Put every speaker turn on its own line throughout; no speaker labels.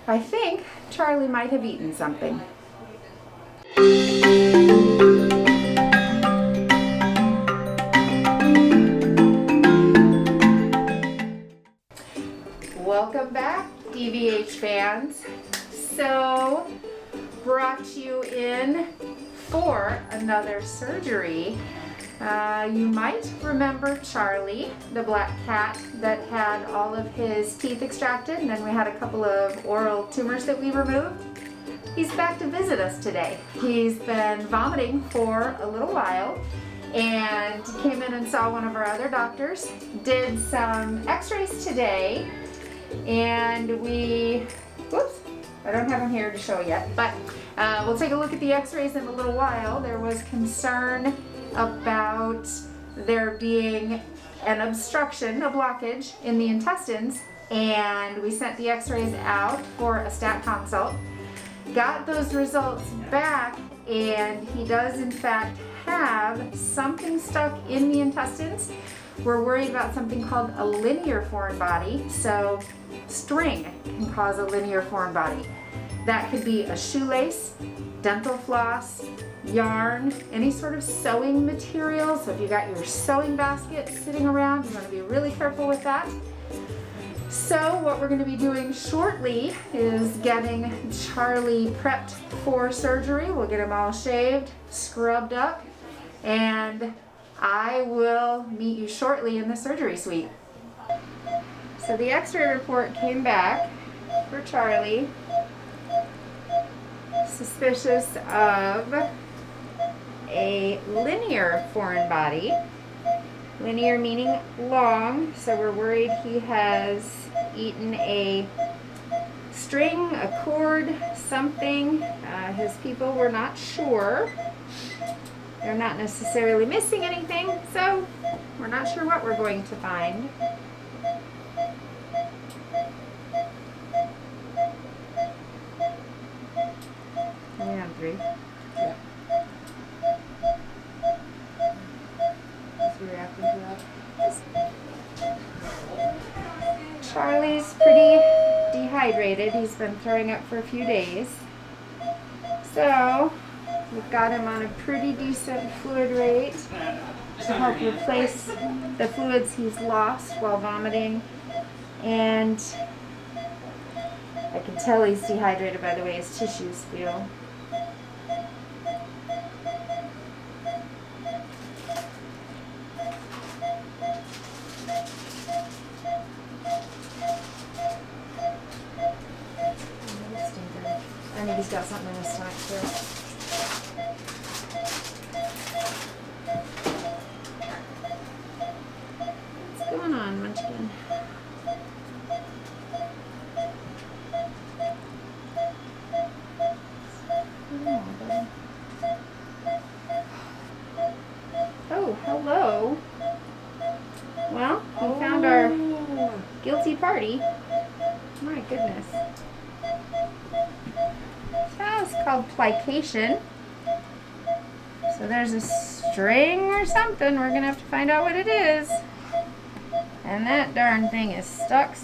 I think Charlie might have eaten something. Welcome back, DVH fans. So, brought you in for another surgery. You might remember Charlie, the black cat that had all of his teeth extracted, and then we had a couple of oral tumors that we removed. He's back to visit us today. He's been vomiting for a little while and came in and saw one of our other doctors, did some x-rays today, and whoops, I don't have them here to show yet, but we'll take a look at the x-rays in a little while. There was concern about there being an obstruction, a blockage in the intestines, and we sent the x-rays out for a stat consult. Got those results back, and he does in fact have something stuck in the intestines. We're worried about something called a linear foreign body. So string can cause a linear foreign body. That could be a shoelace, dental floss, yarn, any sort of sewing material. So if you got your sewing basket sitting around, you want to be really careful with that. So what we're going to be doing shortly is getting Charlie prepped for surgery. We'll get him all shaved, scrubbed up, and I will meet you shortly in the surgery suite. So the x-ray report came back for Charlie. Suspicious of a linear foreign body. Linear meaning long, so we're worried he has eaten a string, a cord, something. His people were not sure. They're not necessarily missing anything, so we're not sure what we're going to find. We have 3. Yeah. Is he reacting to that? Charlie's pretty dehydrated. He's been throwing up for a few days. So we've got him on a pretty decent fluid rate to help replace the fluids he's lost while vomiting. And I can tell he's dehydrated by the way his tissues feel. I think he's got something in his stomach too. What's going on, Munchkin? Oh, hello. Well, we found our guilty party. My goodness. It's called plication. So there's a string or something. We're gonna have to find out what it is. And that darn thing is stuck.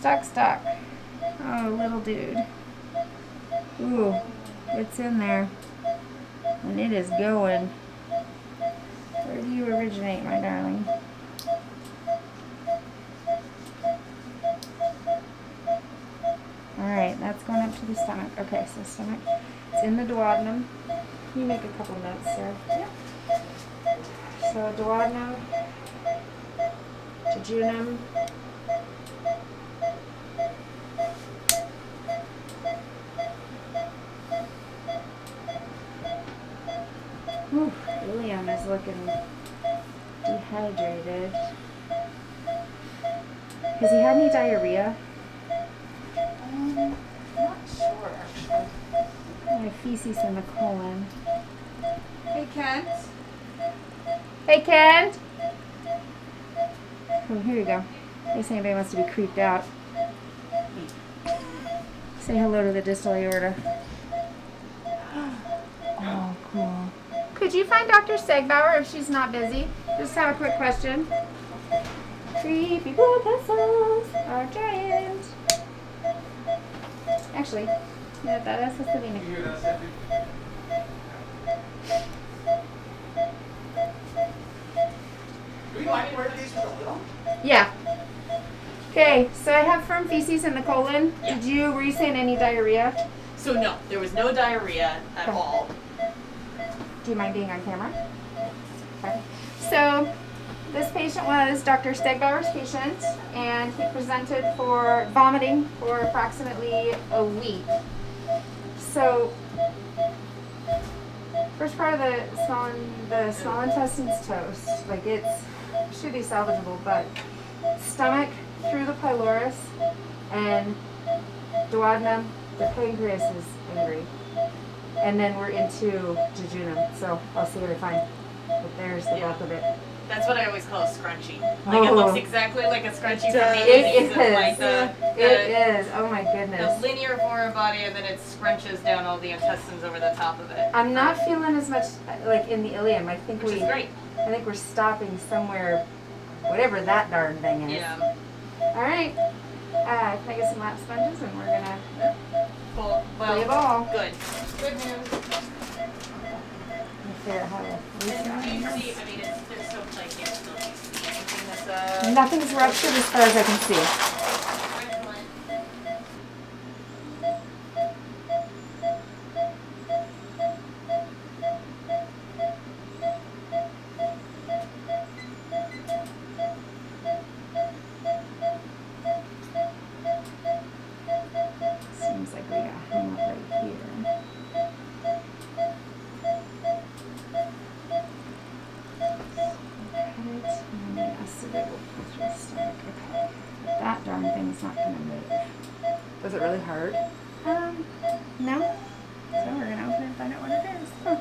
Oh, little dude. Ooh, it's in there. And it is going. Where do you originate, my darling? Alright, that's going up to the stomach. Okay, so stomach. It's in the duodenum. Can you make a couple notes, sir? Yeah. So duodenum, jejunum, William is looking dehydrated. Has he had any diarrhea?
Not sure, actually.
I have feces in the colon.
Hey, Kent.
Hey, Kent! Oh, here you go. In case anybody wants to be creeped out. Say hello to the distal aorta. Oh, cool. Could you find Dr. Segbauer if she's not busy? Just have a quick question. Creepy blood vessels are giant. Actually, mira, that's the thing.
Do you want me to order these for the little?
Yeah. Okay, so I have firm feces in the colon.
Yeah.
Were you saying any diarrhea?
So no, there was no diarrhea at
Okay.
all.
Do you mind being on camera? Okay. So this patient was Dr. Stegbauer's patient, and he presented for vomiting for approximately a week. So first part of the small intestine's toast. Like it should be salvageable, but stomach through the pylorus and duodenum, the pancreas is angry. And then we're into jejunum, so I'll see what I find. But there's the bulk of it.
That's what I always call a scrunchie. Like it looks exactly like a scrunchie from the
It
80s. It's like
It is. Oh my
the
goodness.
linear foreign body, and then it scrunches down all the intestines over the top of it.
I'm not feeling as much like in the ileum. I think
Which is great.
I think we're stopping somewhere, whatever that darn thing is.
Yeah.
All right. Can I get some lap sponges and we're gonna
Cool.
play ball.
Good. Good news.
Figure out how to
And do you see, I mean, they're so tight, you can still see anything that's
Nothing's ruptured as far as I can see.
excellent.
Seems like we got hung up right here. That darn thing's not gonna move.
Was it really hard?
No. So we're gonna open it and find out what it is. Huh.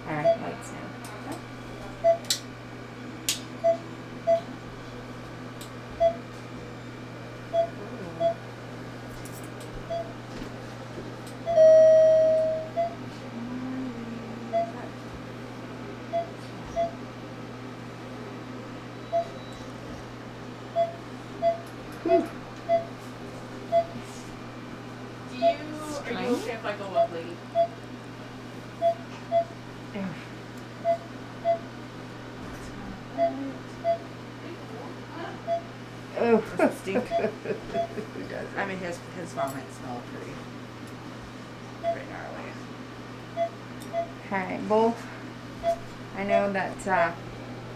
All right, lights now. Whew.
Are you okay if I go up, lady?
Oh.
Does it stink? It does. I mean, his vomit smelled pretty gnarly.
Alright, bowl. I know that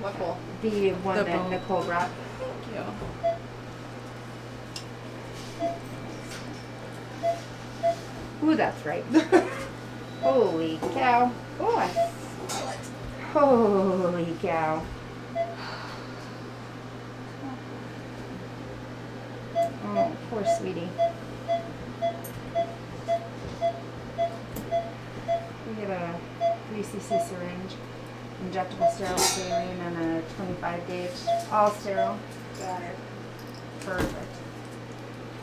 What bowl?
the one
The
that
bowl.
Nicole brought.
Thank you.
Ooh, that's right. Holy cow. Oh, holy cow. Oh, poor sweetie. We have a 3cc syringe, injectable sterile saline, and a 25 gauge, all sterile.
Got it.
Perfect.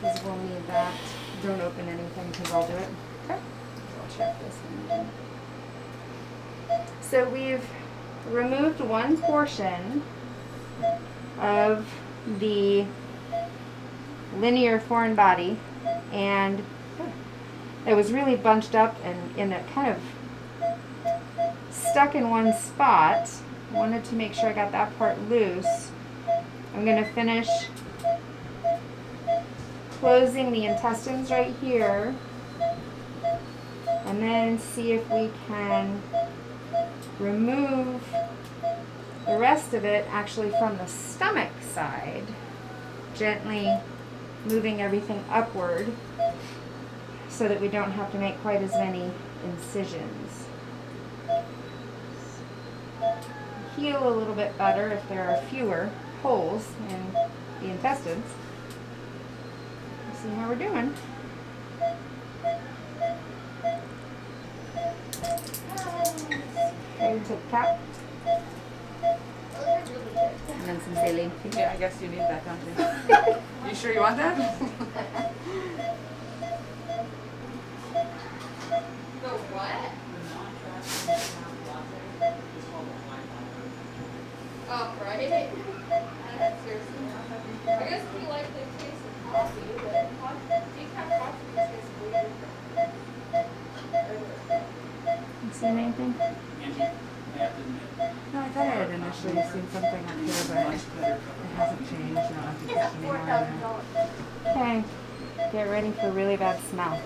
Because we'll need that. Don't open anything because I'll do it. Okay. I'll check this one. So we've removed one portion of the linear foreign body, and it was really bunched up and it kind of stuck in one spot. I wanted to make sure I got that part loose. I'm going to finish closing the intestines right here, and then see if we can remove the rest of it actually from the stomach side, gently moving everything upward so that we don't have to make quite as many incisions. Heal a little bit better if there are fewer holes in the intestines. See how we're doing. Okay, take the cap. And then some saline.
Yeah, I guess you need that, don't you? You sure you want that?
seen anything?
No, I thought I had initially seen something up here, but it hasn't changed. I don't think it's anymore in there.
Okay, get ready for a really bad smell.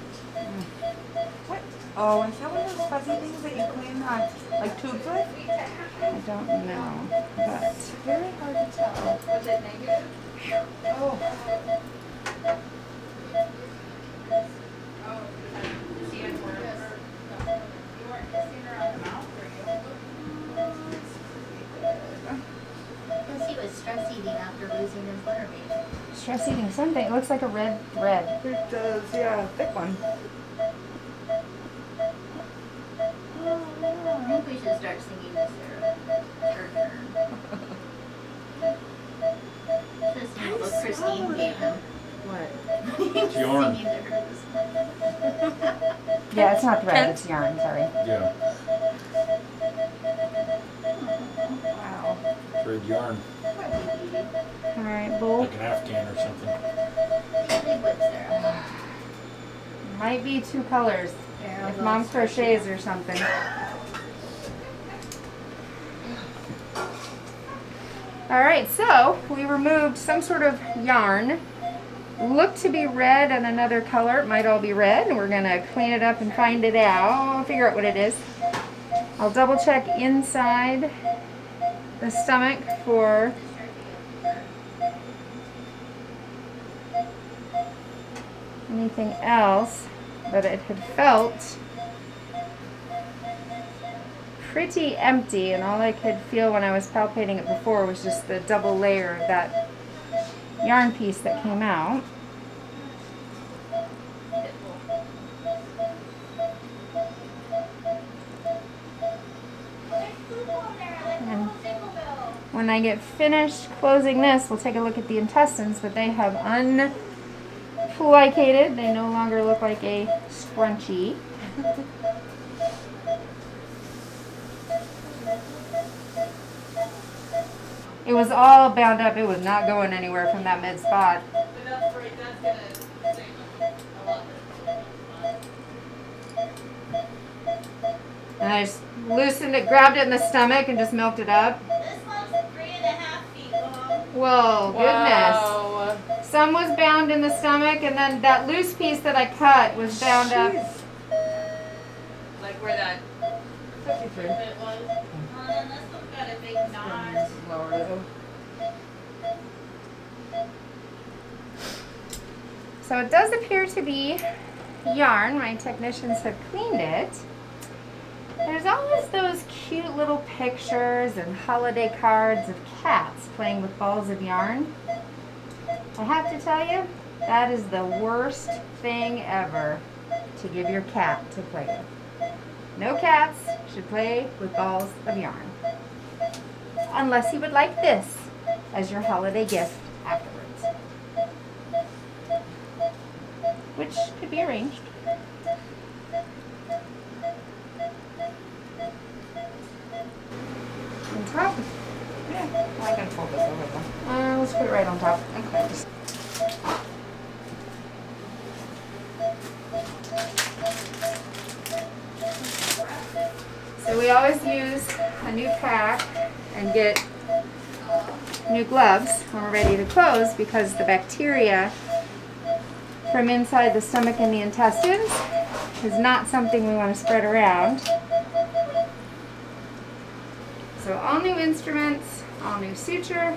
What? Oh, is that one of those fuzzy things that you clean like tubes with?
I don't know, but very hard to tell.
Was it negative?
Oh.
Oh, she had worms. No. You weren't kissing her on the mouth, were you?
Because he was stress eating after losing his litter baby.
Stress eating something. It looks like a red thread.
It does, yeah, thick one.
I think we should start singing this her turn. This is what Christine gave him.
What?
Yarn.
Singing to her this morning.
Yeah, it's not thread, it's yarn, sorry.
Yeah,
Wow.
thread yarn,
Alright, Bull.
like an Afghan or something.
Usually whips there.
Might be two colors.
There,
If
I'll
mom
go.
crochets or something. Alright, so we removed some sort of yarn. Looked to be red and another color. It might all be red. And we're going to clean it up and find it out. Figure out what it is. I'll double check inside the stomach for anything else. But it had felt pretty empty, and all I could feel when I was palpating it before was just the double layer of that yarn piece that came out. And when I get finished closing this, we'll take a look at the intestines, but they have unplicated. They no longer look like a scrunchie. It was all bound up. It was not going anywhere from that mid spot.
But that's right, that's gonna save a lot.
And I just loosened it, grabbed it in the stomach, and just milked it up.
This one's 3.5 feet long.
Whoa, goodness. Some was bound in the stomach, and then that loose piece that I cut was bound up.
Jeez.
Like where that
53.
bit was.
And then this one's got a big knot.
Lower though.
So it does appear to be yarn. My technicians have cleaned it. There's always those cute little pictures and holiday cards of cats playing with balls of yarn. I have to tell you, that is the worst thing ever to give your cat to play with. No cats should play with balls of yarn. Unless you would like this as your holiday gift afterwards. Which could be arranged. On top?
Yeah, I can fold this over though.
Let's put it right on top.
Okay.
So we always use a new pack and get new gloves when we're ready to close, because the bacteria from inside the stomach and the intestines is not something we want to spread around. So all new instruments, all new suture,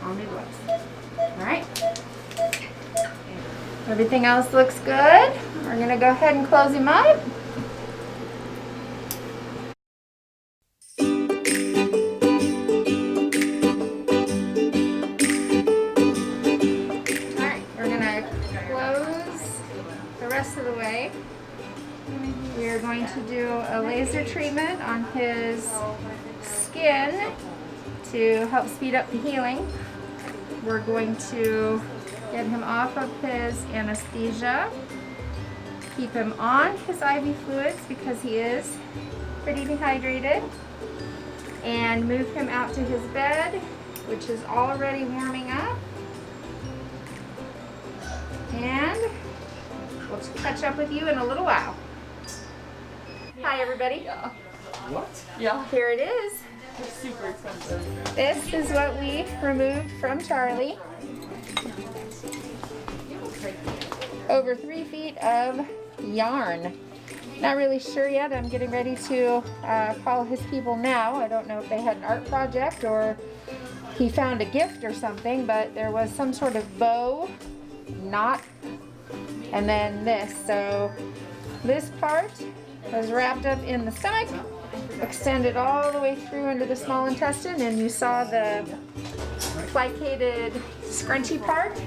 all new gloves. Alright. Everything else looks good. We're going to go ahead and close him up. Alright, we're going to close the rest of the way. We are going to do a laser treatment on his skin to help speed up the healing. We're going to get him off of his anesthesia, keep him on his IV fluids because he is pretty dehydrated, and move him out to his bed, which is already warming up. And we'll catch up with you in a little while. Hi, everybody.
What?
Yeah,
Here it is.
it's super expensive.
This is what we removed from Charlie. Over 3 feet of yarn. Not really sure yet. I'm getting ready to call his people now. I don't know if they had an art project or he found a gift or something, but there was some sort of bow, knot, and then this. So this part was wrapped up in the stomach, extended all the way through into the small intestine, and you saw the plicated scrunchy part.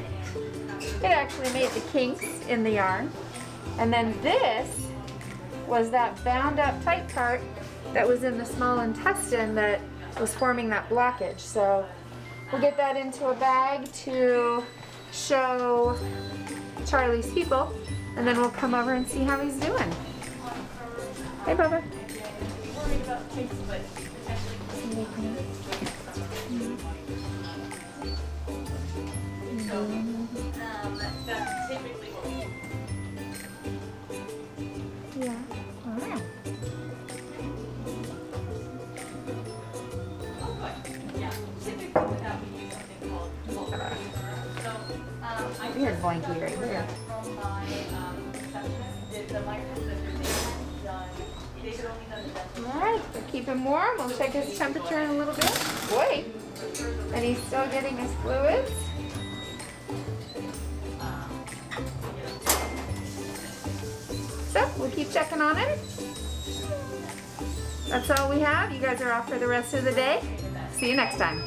It actually made the kinks in the yarn. And then this was that bound up tight part that was in the small intestine that was forming that blockage. So we'll get that into a bag to show Charlie's people, and then we'll come over and see how he's doing. Hey, Bubba.
Worried about kinks, but potentially. That's typically what we do.
Yeah. Wow.
Yeah, typically with that we use something called duvall. So, I
Weird boinky right here.
from my receptionist, the microphones that they've done, they've only done the dental.
All right, we'll keep him warm. We'll check his temperature in a little bit. Boy, and he's still getting his fluids. So we'll keep checking on him. That's all we have. You guys are off for the rest of the day. See you next time.